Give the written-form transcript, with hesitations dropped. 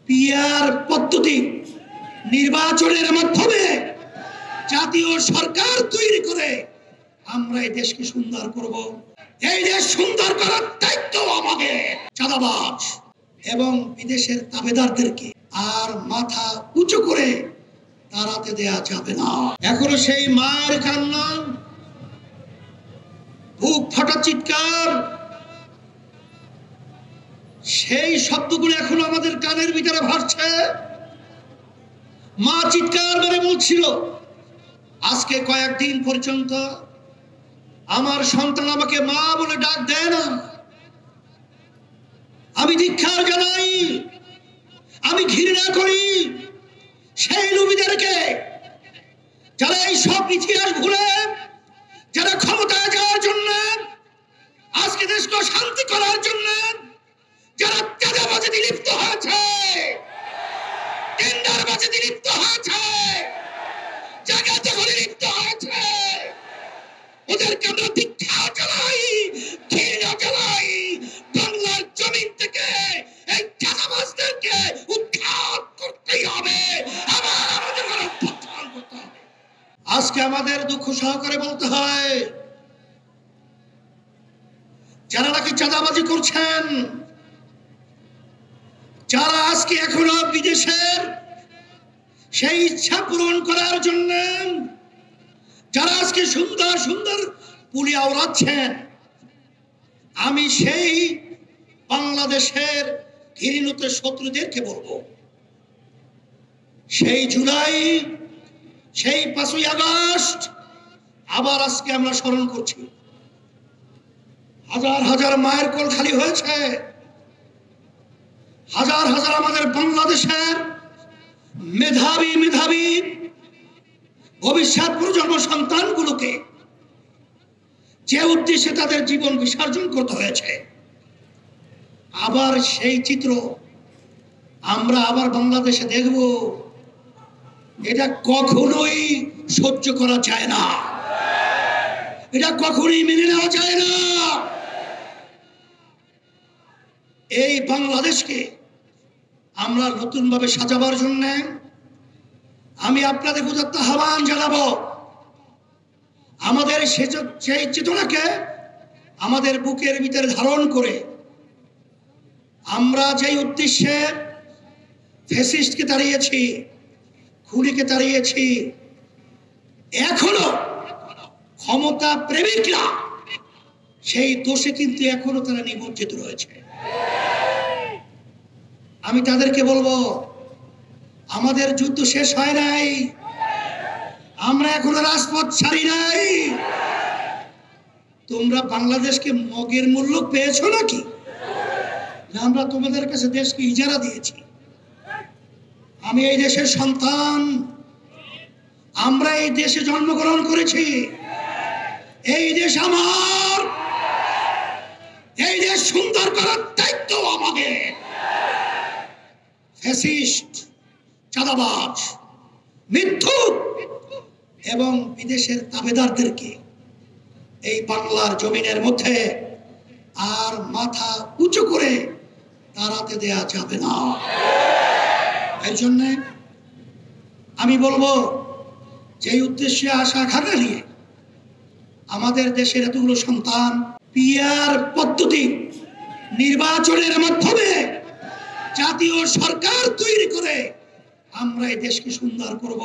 PR পদ্ধতি নির্বাচনের মাধ্যমে জাতীয় সরকার তৈরি করে আমরা এই দেশকে সুন্দর করব। এই দেশ সুন্দর করার দায়িত্ব আমাদের। চাঁদাবাজ এবং বিদেশের তাবেদারদেরকে আর মাথা উঁচু করে দাঁড়াতে দেয়া যাবে না। এখনো সেই মায়ের কান্না, বুক ফাটা চিৎকার, সেই শব্দগুলো এখনো আমাদের কানের ভিতরে ভাসছে। মা চিৎকার করে বলছিল, আজকে কয়েকদিন পর্যন্ত আমার সন্তান আমাকে মা বলে ডাক দেয় না। আমি ধিক্কার জানাই, আমি ঘৃণা করি সেই নবীদেরকে যারা এই সব ইতিহাস ভুলে, যারা ক্ষমতায় যাওয়ার জন্য, আজকে দেশকে শান্তি করার জন্য যারা চাঁদাবাজিতে লিপ্ত হয়েছে, টেন্ডারবাজিতে লিপ্ত হয়েছে, জায়গা দখলে লিপ্ত হয়েছে, ওদেরকে আমরা ধিক্কার জানাই, ঘৃণা জানাই। বাংলার জমিন থেকে এই চাঁদাবাজদেরকে উৎখাত করতেই হবে, আবার আমাদের উত্থান করতে হবে। আজকে আমাদের দুঃখ সহকারে বলতে হয়, যারা নাকি চাঁদাবাজি করছেন, যারা আজকে এখনো বিদেশের সেই ইচ্ছা পূরণ করার জন্য যারা আজকে সুন্দর সুন্দর পুলিয়া উড়াচ্ছেন, আমি সেই বাংলাদেশের ঘৃণিত শত্রুদেরকে বলবো, সেই জুলাই, সেই 5ই আগস্ট আবার আজকে আমরা স্মরণ করছি। হাজার হাজার মায়ের কোল খালি হয়েছে, হাজার হাজার আমাদের বাংলাদেশের মেধাবী মেধাবী ভবিষ্যৎ প্রজন্ম সন্তানগুলোকে যে উদ্দেশ্যে তাদের জীবন বিসর্জন করতে হয়েছে, আবার সেই চিত্র আমরা আবার বাংলাদেশে দেখব। এটা কখনোই সহ্য করা যায় না, এটা কখনোই মেনে নেওয়া যায় না। এই বাংলাদেশকে আমরা নতুন ভাবে সাজাবার জন্য আমি আপনাদের উদাত্ত আহ্বান জানাবো, আমাদের সেই চেতনাকে আমাদের বুকের ভিতরে ধারণ করে আমরা যেই উদ্দেশ্যে ফ্যাসিস্টকে তাড়িয়েছি, খুনিকে তাড়িয়েছি, এখনো ক্ষমতা প্রেমিকরা সেই দোষে কিন্তু এখনো তারা নিমজ্জিত রয়েছে। আমি তাদেরকে বলবো, আমাদের যুদ্ধ শেষ হয় নাই, আমরা এখনো রাজপথ ছাড়ি নাই। তোমরা বাংলাদেশকে মগের মূল্য পেয়েছো নাকি? আমরা তোমাদের কাছে দেশকে ইজারা দিয়েছি। আমি এই দেশের সন্তান, আমরা এই দেশে জন্মগ্রহণ করেছি, এই দেশ আমার, এই দেশ সুন্দর করার দায়িত্ব আমাদের। ফ্যাসিস্ট, চাঁদাবাজ, মিথ্যুক এবং বিদেশের তাবেদারদেরকে এই বাংলার জমিনের মধ্যে আর মাথা উঁচু করে দাঁড়াতে দেয়া যাবে না। এই জন্য আমি বলবো, যেই উদ্দেশ্যে আশা আকাঙ্ক্ষা নিয়ে আমাদের দেশের এতগুলো সন্তান পিআর পদ্ধতি নির্বাচনের মাধ্যমে জাতীয় সরকার তৈরি করে আমরা এই দেশকে সুন্দর করব।